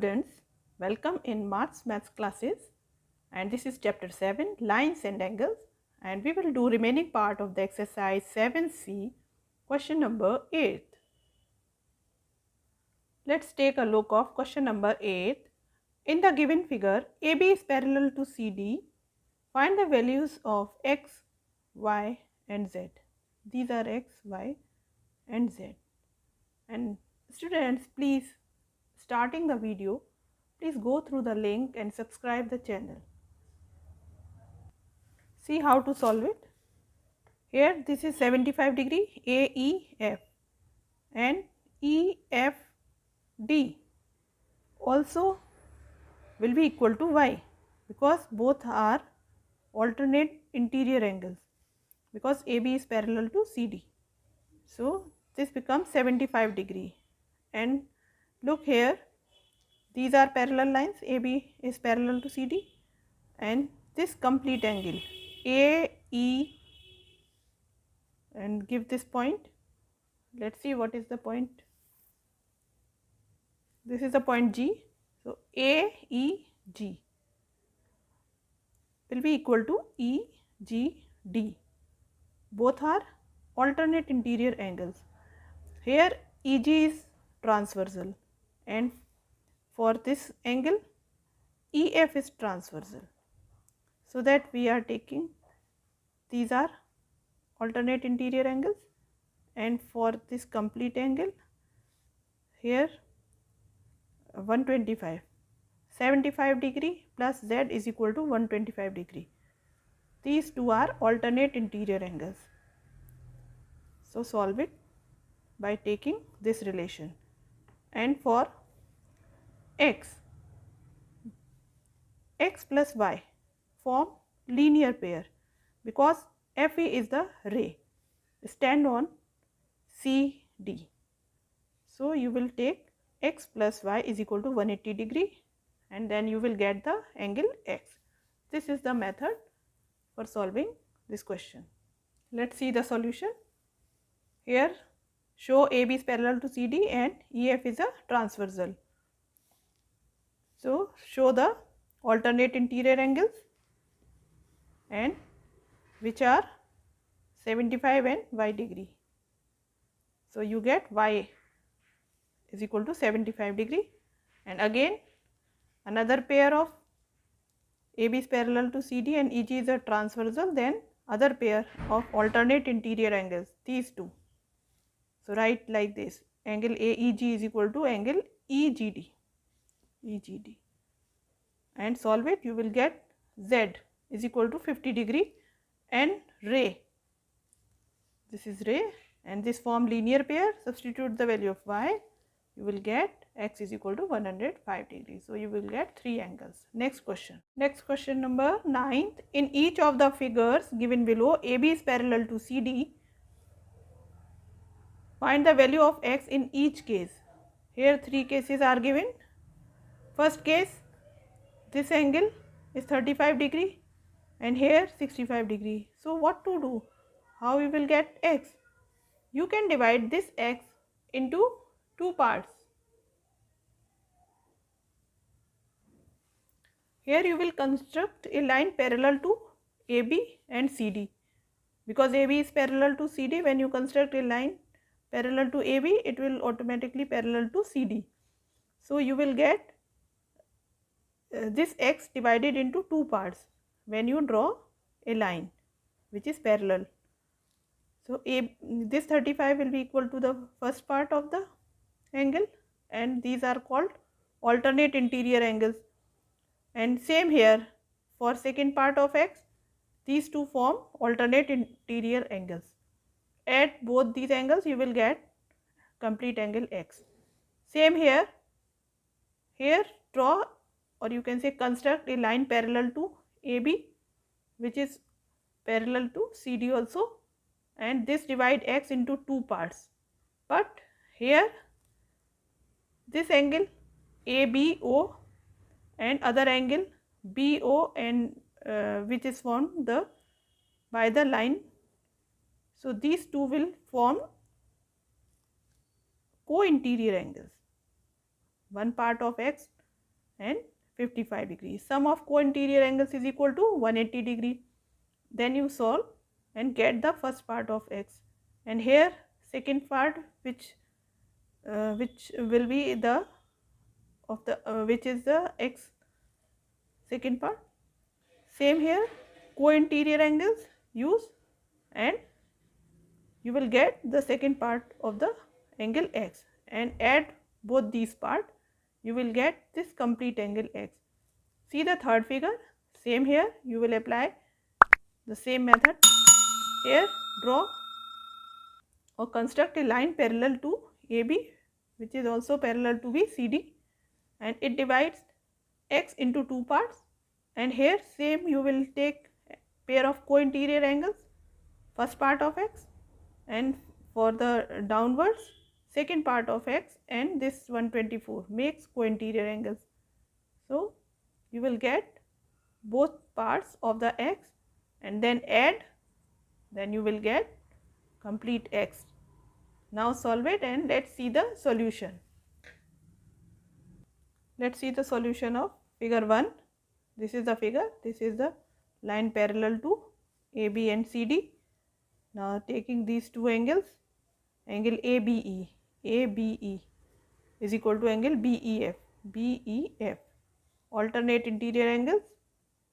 students, welcome in maths classes, and this is chapter 7 lines and angles, and we will do remaining part of the exercise 7C, question number 8. Let's take a look of question number 8. In the given figure, AB is parallel to CD. Find the values of x, y and z. These are x, y and z. And students, please, starting the video, please go through the link and subscribe the channel. See how to solve it. Here this is 75 degree AEF and EFD also will be equal to y because both are alternate interior angles because AB is parallel to CD. So this becomes 75 degree, and look here, these are parallel lines. AB is parallel to CD and this complete angle AE, and give this point. Let's see what is the point. This is the point G. So AEG will be equal to EGD. Both are alternate interior angles. Here EG is transversal and for this angle EF is transversal. So that we are taking these are alternate interior angles, and for this complete angle here 125, 75 degree plus z is equal to 125 degree. These two are alternate interior angles. So solve it by taking this relation, and for x plus y form linear pair because FE is the ray stand on CD. So you will take x plus y is equal to 180 degree and then you will get the angle x. This is the method for solving this question. Let's see the solution. Here show AB is parallel to CD and EF is a transversal. So show the alternate interior angles and which are 75 and y degree. So you get y is equal to 75 degree, and again another pair of AB is parallel to CD and EG is a transversal, then other pair of alternate interior angles, these two. So write like this, angle AEG is equal to angle EGD, and solve it. You will get Z is equal to 50 degree and ray, this is ray, and this form linear pair. Substitute the value of y, you will get x is equal to 105 degrees. So you will get three angles. Next question. Next question number 9. In each of the figures given below, AB is parallel to CD. Find the value of x in each case. Here three cases are given. First case, this angle is 35 degree and here 65 degree. So what to do? How we will get x? You can divide this x into two parts. Here you will construct a line parallel to AB and CD. Because AB is parallel to CD, when you construct a line parallel to AB, it will automatically parallel to CD. So you will get this x divided into two parts when you draw a line which is parallel. So this 35 will be equal to the first part of the angle, and these are called alternate interior angles. And same here for second part of x, these two form alternate interior angles. Add both these angles, you will get complete angle x. Same here, draw, or you can say construct a line parallel to AB which is parallel to CD also, and this divide x into two parts. But here this angle ABO and other angle BO, and which is formed by the line. So these two will form co-interior angles. One part of x and 55 degrees. Sum of co-interior angles is equal to 180 degree. Then you solve and get the first part of x, and here second part which will be the of the which is the x second part. Same here, co-interior angles use and you will get the second part of the angle x, and add both these part, you will get this complete angle x. See the third figure. Same here, you will apply the same method. Here draw or construct a line parallel to AB, which is also parallel to BCD, and it divides x into two parts. And here same, you will take pair of co-interior angles, first part of x, and for the downwards second part of x, and this 124 makes co-interior angles. So you will get both parts of the x and then add, then you will get complete x. Now solve it and let's see the solution. Let's see the solution of figure 1. This is the figure, this is the line parallel to AB and CD. Now taking these two angles, angle ABE is equal to angle BEF, alternate interior angles,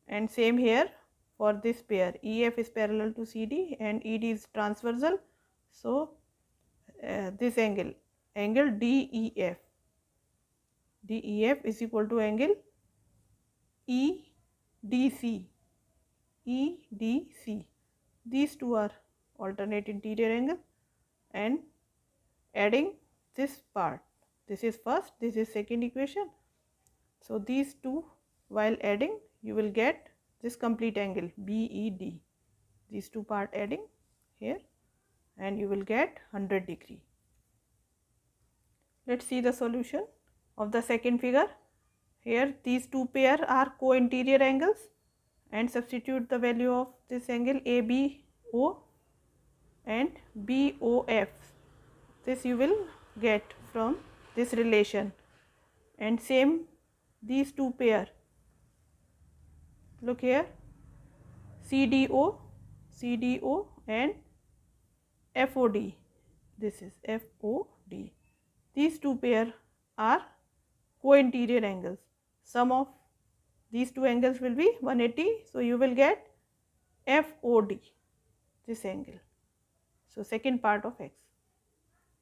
and same here for this pair, EF is parallel to CD and ED is transversal. So this angle DEF is equal to angle EDC. These two are alternate interior angle, and adding this part, this is first, this is second equation. So these two while adding, you will get this complete angle BED. These two part adding here, and you will get 100 degree. Let's see the solution of the second figure. Here these two pair are co-interior angles, and substitute the value of this angle ABO and BOF. This you will get from this relation, and same these two pair, look here, CDO and FOD, this is FOD. These two pair are co-interior angles. Sum of these two angles will be 180, so you will get FOD, this angle. So second part of x,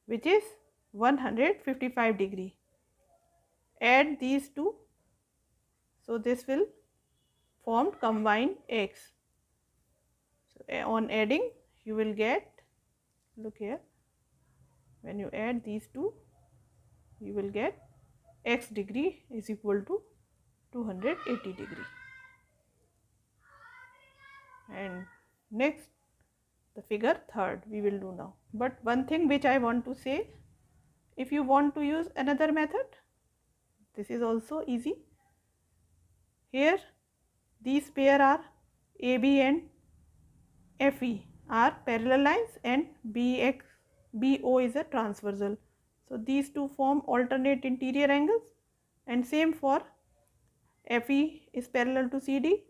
which is 155 degree. Add these two, so this will form combined x. So on adding, you will get, look here, when you add these two, you will get x degree is equal to 280 degree. And next, the figure third we will do now. But one thing which I want to say, if you want to use another method, this is also easy. Here these pair are AB and FE are parallel lines, and BO is a transversal. So these two form alternate interior angles, and same for FE is parallel to CD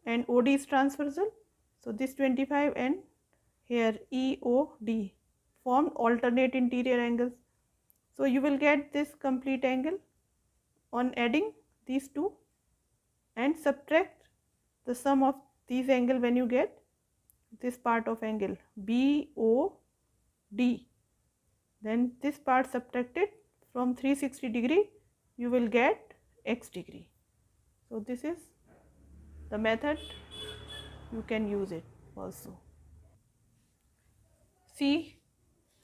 and OD is transversal. So this 25 and here EOD form alternate interior angles. So you will get this complete angle on adding these two, and subtract the sum of these angle. When you get this part of angle BOD, then this part subtracted from 360 degree, you will get x degree. So this is the method, you can use it also. See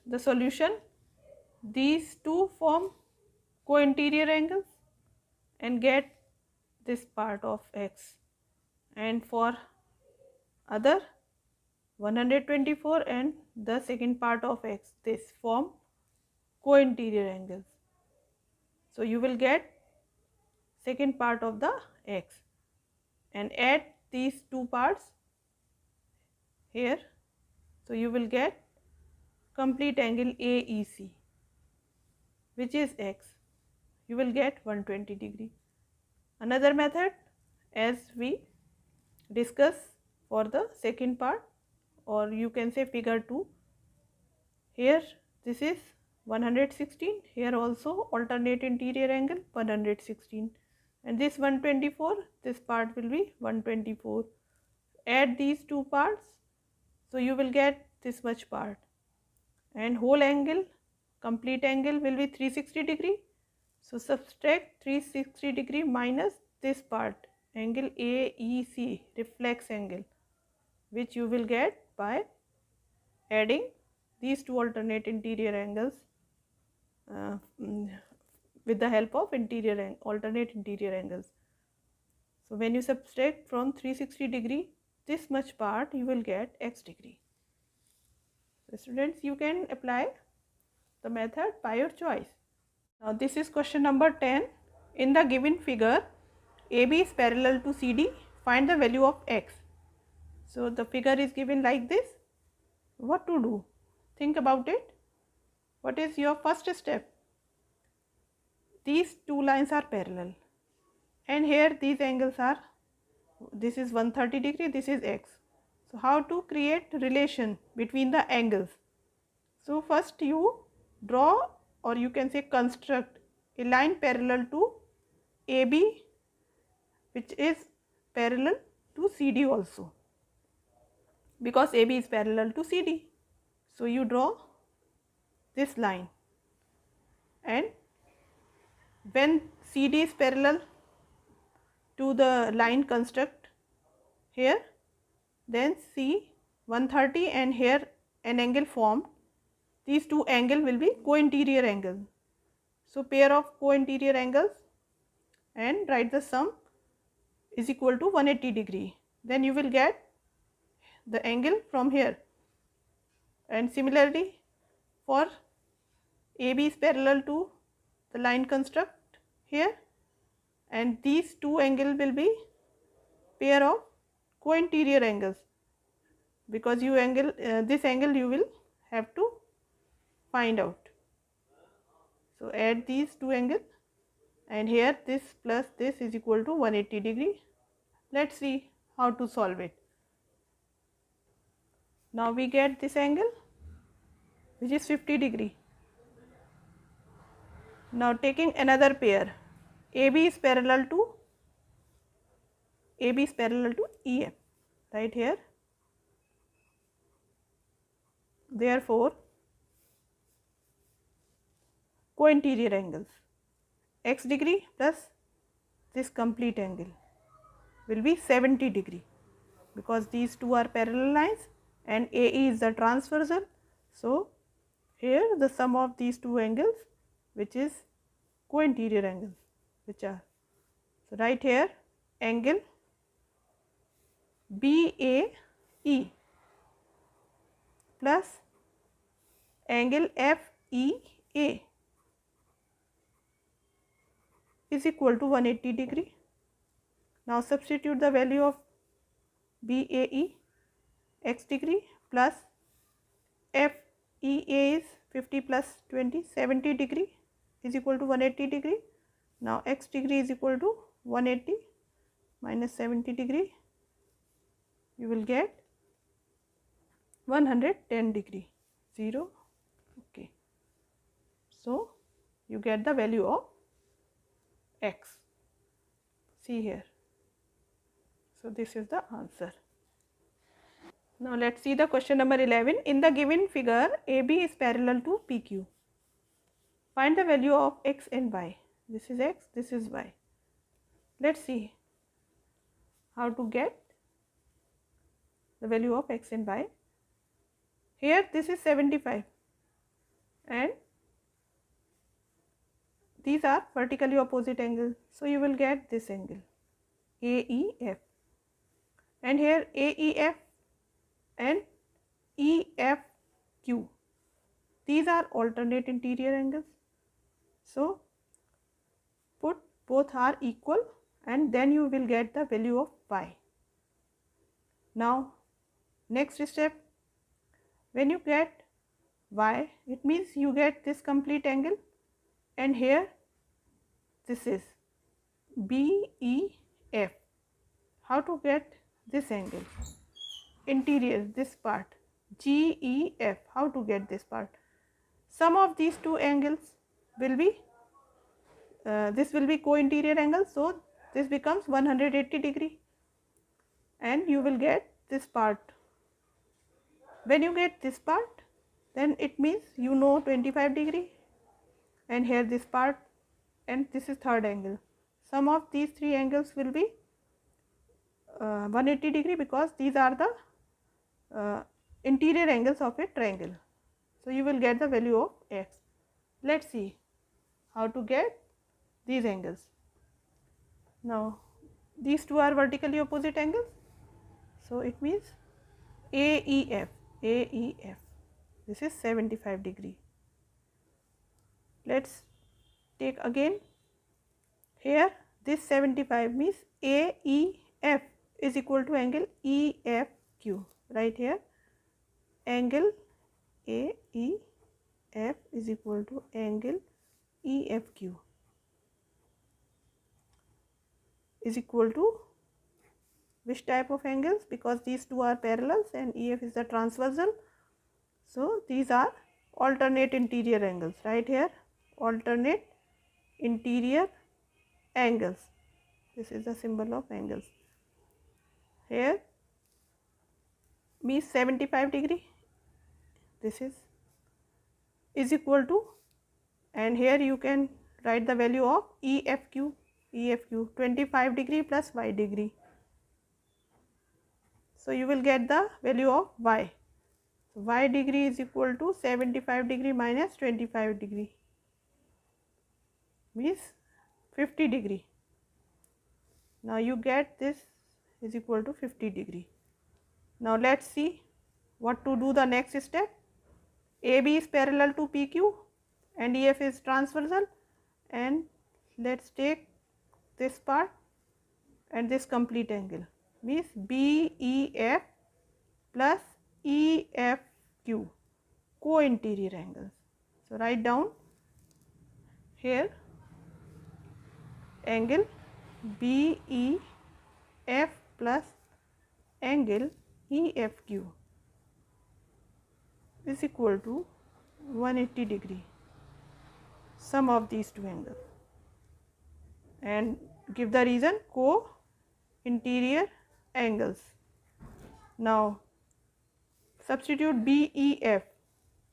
the solution. These two form co-interior angles and get this part of x, and for other 124 and the second part of x, this form co-interior angles. So you will get second part of the x, and add these two parts here. So you will get complete angle AEC, which is x. You will get 120 degree. Another method, as we discuss for the second part, or you can say figure 2. Here this is 116, here also alternate interior angle 116, and this 124, this part will be 124. Add these two parts, so you will get this much part, and whole angle, complete angle will be 360 degree. So subtract 360 degree minus this part, angle AEC, reflex angle, which you will get by adding these two alternate interior angles uh, with the help of alternate interior angles. So when you subtract from 360 degree this much part, you will get x degree. So students, you can apply the method by your choice. Now this is question number 10. In the given figure, AB is parallel to CD, find the value of x. So the figure is given like this. What to do? Think about it. What is your first step? These two lines are parallel, and here these angles are, this is 130 degree, this is x. So how to create relation between the angles? So first you draw, or you can say construct, a line parallel to AB, which is parallel to CD also, because AB is parallel to CD. So you draw this line, and when CD is parallel to the line construct here, then C 130 and here an angle formed, these two angle will be co-interior angles. So pair of co-interior angles, and write the sum is equal to 180 degree. Then you will get the angle from here. And similarly for AB is parallel to the line construct here, and these two angle will be pair of co-interior angles, because you angle this angle you will have to find out. So add these two angles, and here this plus this is equal to 180 degree. Let's see how to solve it. Now we get this angle which is 50 degree. Now taking another pair, AB is parallel to EF, right here. Therefore co-interior angles, x degree plus this complete angle will be 70 degree, because these two are parallel lines and AE is the transversal. So here the sum of these two angles, which is co-interior angles, which are, so right here angle BAE plus angle FEA is equal to 180 degree. Now substitute the value of BAE, x degree, plus FEA is 50 plus 20, 70 degree is equal to 180 degree. Now x degree is equal to 180 minus 70 degree, you will get 110 degree, 0, okay. So you get the value of x, see here. So this is the answer. Now let's see the question number 11. In the given figure, AB is parallel to PQ. Find the value of x and y. This is x, this is y. Let's see how to get the value of x and y. Here this is 75, and these are vertically opposite angles. So you will get this angle AEF, and here AEF and EFQ, these are alternate interior angles. So put both are equal, and then you will get the value of y. Now next step, when you get y, it means you get this complete angle, and here this is BEF. How to get this angle? Interior, this part, GEF. How to get this part? Sum of these two angles will be, this will be co-interior angle, so this becomes 180 degree, and you will get this part. When you get this part, then it means you know 25 degree, and here this part, and this is third angle. Sum of these three angles will be 180 degree, because these are the interior angles of a triangle. So you will get the value of x. Let's see how to get these angles. Now these two are vertically opposite angles, so it means AEF. This is 75 degree. Let's take again. Here this 75 means AEF is equal to angle EFQ. Right here, angle AEF is equal to angle EFQ is equal to which type of angles? Because these two are parallels and EF is the transversal, so these are alternate interior angles. Right here, alternate interior angles. This is the symbol of angles. Here means 75 degree. This is equal to, and here you can write the value of EFQ. 25 degree plus y degree. So you will get the value of y. So y degree is equal to 75 degree minus 25 degree, means 50 degree. Now you get this is equal to 50 degree. Now let's see what to do the next step. AB is parallel to PQ and EF is transversal, and let's take this part and this complete angle, means BEF plus EFQ, co-interior angles. So write down here angle BEF plus angle EFQ is equal to 180 degree, sum of these two angles, and give the reason co-interior angles. Now substitute BEF.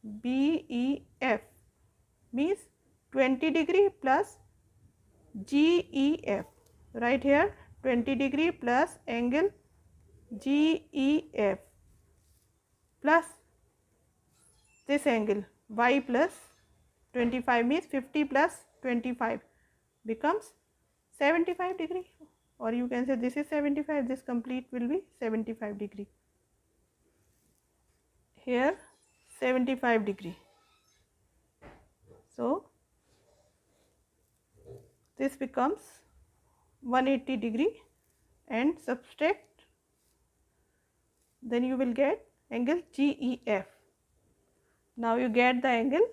BEF means 20 degree plus GEF. Right here 20 degree plus angle GEF plus this angle y plus 25 means 50 plus 25 becomes 75 degree, or you can say this is 75, this complete will be 75 degree. Here 75 degree. So this becomes 180 degree, and subtract, then you will get angle GEF. Now you get the angle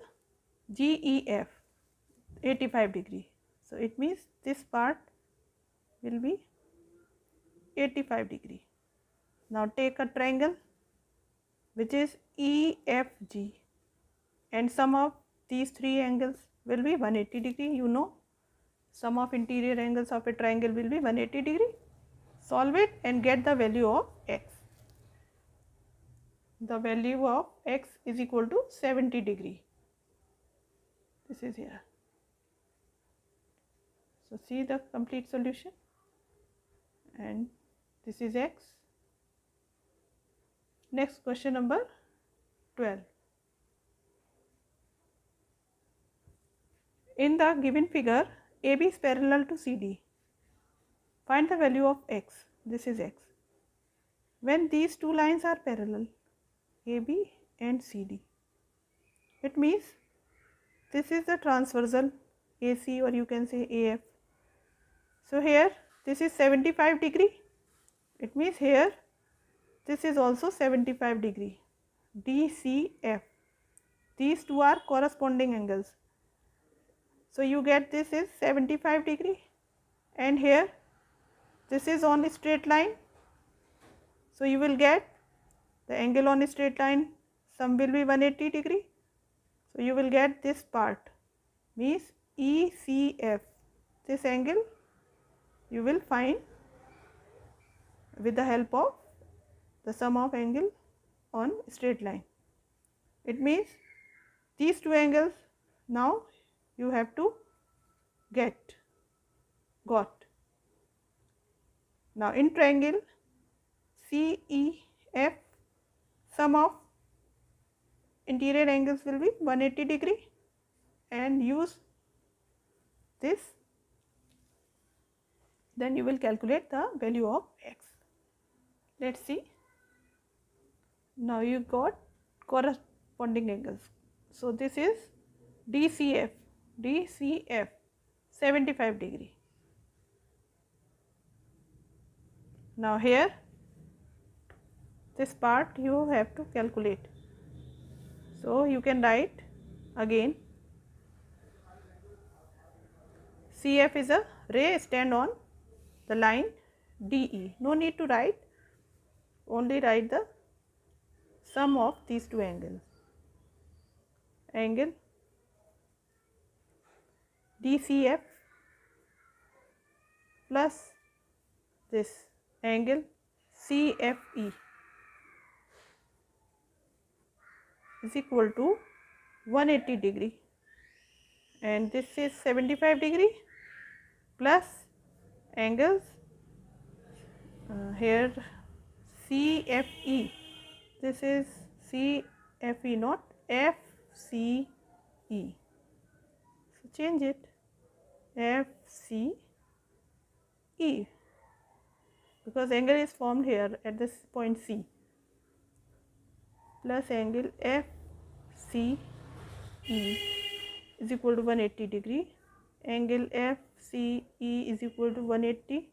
GEF 85 degree. So it means this part will be 85 degree. Now take a triangle which is EFG, and sum of these three angles will be 180 degree. You know, sum of interior angles of a triangle will be 180 degree. Solve it and get the value of x. The value of x is equal to 70 degree. This is here. So see the complete solution, and this is x. Next, question number 12. In the given figure, AB is parallel to CD. Find the value of x. This is x. When these two lines are parallel, AB and CD, it means this is the transversal AC, or you can say AF. So here this is 75 degree. It means here this is also 75 degree. DCF. These two are corresponding angles. So you get this is 75 degree, and here this is on a straight line. So you will get the angle on a straight line, sum will be 180 degree. So you will get this part means ECF. This angle you will find with the help of the sum of angle on straight line. It means these two angles now you have to got. Now in triangle CEF, sum of interior angles will be 180 degree, and use this, then you will calculate the value of x. Let's see. Now you got corresponding angles. So this is DCF 75 degree. Now here this part you have to calculate. So you can write again, CF is a ray stand on the line DE. No need to write, only write the sum of these two angles. Angle DCF plus this angle CFE is equal to 180 degree, and this is 75 degree plus angles here CFE, this is CFE not FCE, so change it FCE because angle is formed here at this point C, plus angle FCE is equal to 180 degree. Angle FCE is equal to 180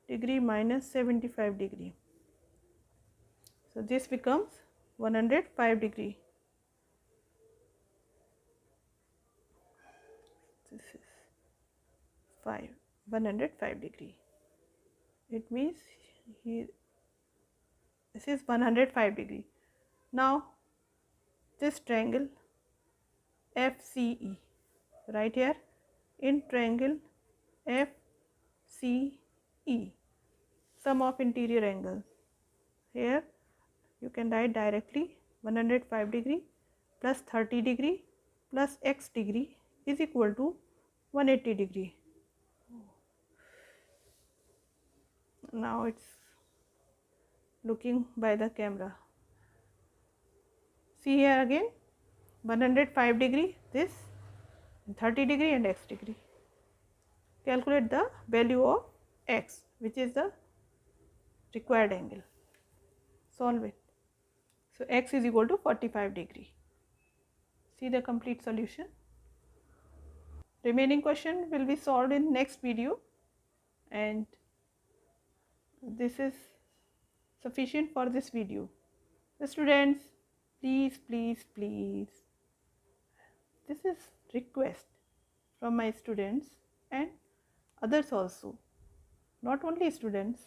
degree minus 75 degree. So this becomes 105 degree. This is 105 degree. It means here this is 105 degree. Now this triangle FCE, right here in triangle FCE, sum of interior angles. Here you can write directly 105 degree plus 30 degree plus x degree is equal to 180 degree. Now it's looking by the camera. See here again 105 degree this, 30 degree and x degree. Calculate the value of x, which is the required angle. Solve it. So x is equal to 45 degree. See the complete solution. Remaining question will be solved in next video, and this is sufficient for this video. The students, please, this is request from my students and others also, not only students,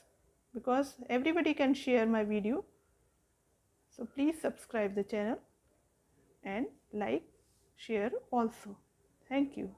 because everybody can share my video. So please subscribe the channel and like, share also. Thank you.